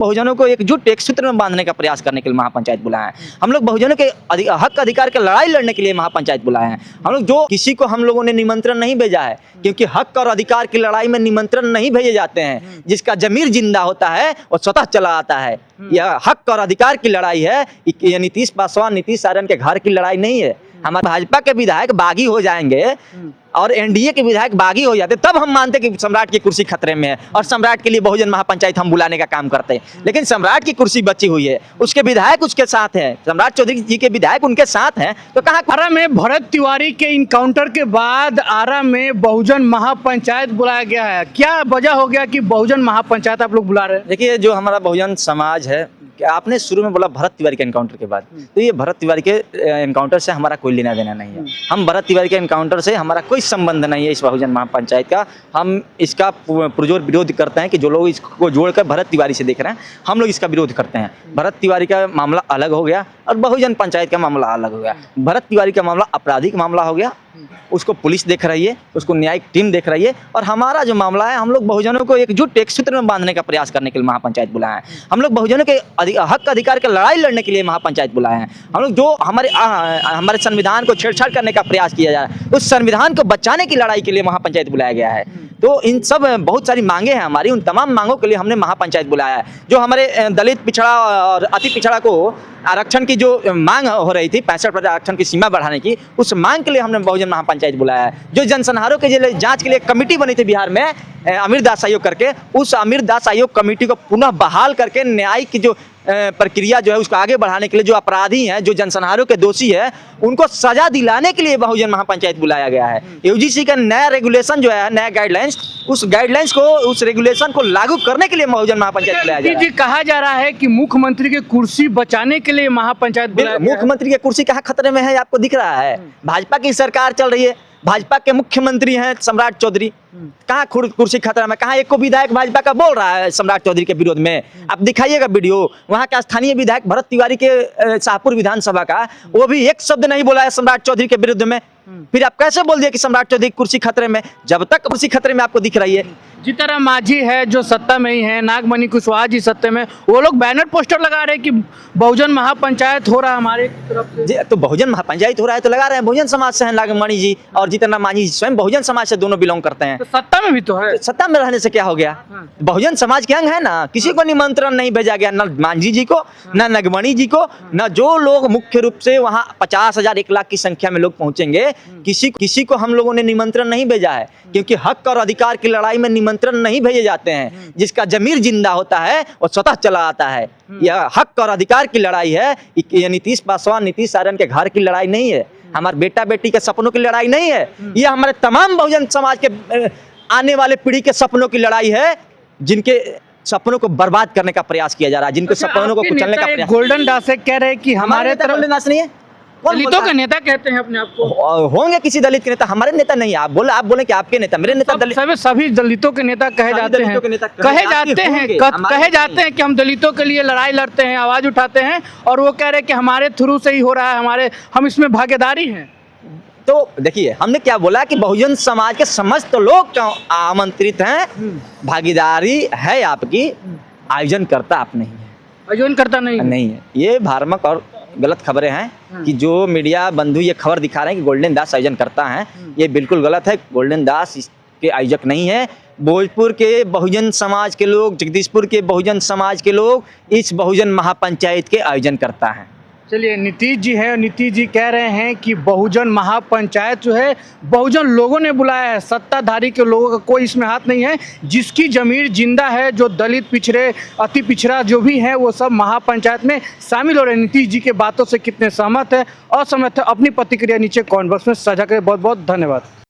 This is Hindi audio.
बहुजनों को एकजुट एक सूत्र में बांधने का प्रयास करने के लिए महापंचायत बुलाए हैं। हम लोग बहुजनों के हक अधिकार की लड़ाई लड़ने के लिए महापंचायत बुलाए हैं। हम लोग जो किसी को हम लोगों ने निमंत्रण नहीं भेजा है, क्योंकि हक और अधिकार की लड़ाई में निमंत्रण नहीं भेजे जाते हैं। जिसका जमीर जिंदा होता है वो स्वतः चला आता है। यह हक और अधिकार की लड़ाई है, ये नीतीश पासवान नीतीश आर्यन के घर की लड़ाई नहीं है। हमारे भाजपा के विधायक बागी हो जाएंगे और एनडीए के विधायक बागी हो जाते तब हम मानते कि सम्राट की कुर्सी खतरे में है और सम्राट के लिए बहुजन महापंचायत हम बुलाने का काम करते हैं। लेकिन सम्राट की कुर्सी बची हुई है, उसके विधायक उसके साथ हैं, सम्राट चौधरी जी के विधायक उनके साथ हैं, तो कहाँ आरा में भरत तिवारी के इनकाउंटर के बाद आरा में बहुजन महापंचायत बुलाया गया है। क्या वजह हो गया कि बहुजन महापंचायत आप लोग बुला रहे हैं? देखिए, जो हमारा बहुजन समाज है, आपने शुरू में बोला भरत तिवारी के एनकाउंटर के बाद, तो ये भरत तिवारी के एनकाउंटर से हमारा कोई लेना देना नहीं है। हम भरत तिवारी के एनकाउंटर से हमारा कोई संबंध नहीं है इस बहुजन महापंचायत का। हम इसका पुरजोर विरोध करते हैं कि जो लोग इसको जोड़कर भरत तिवारी से देख रहे हैं, हम लोग इसका विरोध करते हैं। भरत तिवारी का मामला अलग हो गया और बहुजन पंचायत का मामला अलग हो गया। भरत तिवारी का मामला आपराधिक मामला हो गया, उसको पुलिस देख रही है, उसको न्यायिक टीम देख रही है, और हमारा जो मामला है, हम लोग बहुजनों को एकजुट एक सूत्र में बांधने का प्रयास करने के लिए महापंचायत बुलाए हैं। हम लोग बहुजनों के हक अधिकार की लड़ाई लड़ने के लिए महापंचायत बुलाए हैं। हम लोग जो हमारे संविधान को छेड़छाड़ करने का प्रयास किया जा रहा है, उस संविधान को बचाने की लड़ाई के लिए महापंचायत बुलाया गया है। तो इन सब बहुत सारी मांगे हैं हमारी, उन तमाम मांगों के लिए हमने महापंचायत बुलाया है। जो हमारे दलित, पिछड़ा और अति पिछड़ा को आरक्षण की जो मांग हो रही थी, 65% आरक्षण की सीमा बढ़ाने की, उस मांग के लिए हमने बहुजन महापंचायत बुलाया है। जो जनसंहारों के लिए जांच के लिए कमेटी बनी थी बिहार में अमीर दास आयोग करके, उस अमीर दास आयोग कमेटी को पुनः बहाल करके न्यायिक की जो प्रक्रिया जो है उसको आगे बढ़ाने के लिए, जो अपराधी हैं, जो जनसंहारों के दोषी है, उनको सजा दिलाने के लिए बहुजन महापंचायत बुलाया गया है। यूजीसी का नया रेगुलेशन जो है, नया गाइडलाइंस, उस गाइडलाइंस को, उस रेगुलेशन को लागू करने के लिए बहुजन महापंचायत बुलाया जा रहा है। कहा जा रहा है कि मुख्यमंत्री की कुर्सी बचाने के लिए महापंचायत बुलाया गया है। मुख्यमंत्री की कुर्सी कहाँ खतरे में है, आपको दिख रहा है? भाजपा की सरकार चल रही है, भाजपा के मुख्यमंत्री हैं सम्राट चौधरी, कहाँ कुर्सी खतरा में? कहाँ एक को विधायक भाजपा का बोल रहा है सम्राट चौधरी के विरोध में? आप दिखाइएगा वीडियो। वहाँ का स्थानीय विधायक भरत तिवारी के शाहपुर विधानसभा का, वो भी एक शब्द नहीं बोला है सम्राट चौधरी के विरुद्ध में। फिर आप कैसे बोल दिए कि सम्राट चौधरी की कुर्सी खतरे में, जब तक कुर्सी खतरे में आपको दिख रही है? जीतन मांझी है जो सत्ता में ही है, नागमणि कुशवाहा जी सत्ता में, वो लोग बैनर पोस्टर लगा रहे हैं कि बहुजन महापंचायत हो रहा है हमारे तरफ से। तो बहुजन महापंचायत हो रहा है तो लगा रहे हैं। बहुजन समाज से हैं नागमणि जी, और जीतन मांझी स्वयं बहुजन समाज से दोनों बिलोंग करते हैं। तो सत्ता में भी तो है। सत्ता में रहने से क्या हो गया? बहुजन समाज के अंग है ना। किसी को निमंत्रण नहीं भेजा गया, न मांझी जी को, न नागमणि जी को, न जो लोग मुख्य रूप से वहाँ 50,000 1 लाख की संख्या में लोग पहुंचेंगे, किसी को हम लोगों ने निमंत्रण नहीं भेजा है, क्योंकि हक और अधिकार की लड़ाई में निमंत्रण नहीं भेजे जाते हैं। जिसका जमीर जिंदा होता है वो स्वतः चला आता है। यह हक और अधिकार की लड़ाई है, ये नीतीश पासवान नीतीश आर्यन के घर की लड़ाई नहीं है, हमारे बेटा बेटी के सपनों की लड़ाई नहीं है। ये हमारे तमाम बहुजन समाज के आने वाले पीढ़ी के सपनों की लड़ाई है, जिनके सपनों को बर्बाद करने का प्रयास किया जा रहा है, जिनके सपनों को कुचलने का प्रयास। गोल्डन दास कह रहे हैं कि हमारे तरफ गोल्डन दास नहीं है, दलितों का नेता कहते हैं अपने आप को। होंगे किसी दलित के नेता, हमारे नेता नहीं है। आप बोले कि आपके नेता, मेरे नेता दलित, सभी दलितों के नेता कहे जाते हैं कहे जाते हैं कि हम दलितों के लिए लड़ाई लड़ते हैं, आवाज उठाते हैं, और वो कह रहे हैं कि हमारे थ्रू से ही हो रहा है, हम इसमें भागीदारी हैं। तो देखिए, हमने क्या बोला कि बहुजन समाज के समस्त लोग आमंत्रित हैं, भागीदारी है आपकी, आयोजन करता आप नहीं है। आयोजन करता नहीं है। ये भ्रामक और गलत खबरें हैं कि जो मीडिया बंधु ये खबर दिखा रहे हैं कि गोल्डन दास आयोजन करता है, ये बिल्कुल गलत है। गोल्डन दास इसके आयोजक नहीं है। भोजपुर के बहुजन समाज के लोग, जगदीशपुर के बहुजन समाज के लोग इस बहुजन महापंचायत के आयोजन करता है। चलिए, नीतीश जी है, नीतीश जी कह रहे हैं कि बहुजन महापंचायत जो है बहुजन लोगों ने बुलाया है, सत्ताधारी के लोगों का कोई इसमें हाथ नहीं है। जिसकी जमीर जिंदा है, जो दलित, पिछड़े, अति पिछड़ा जो भी है, वो सब महापंचायत में शामिल हो रहे हैं। नीतीश जी के बातों से कितने सहमत है, असहमत है, अपनी प्रतिक्रिया नीचे कमेंट बॉक्स में साझा करें। बहुत बहुत धन्यवाद।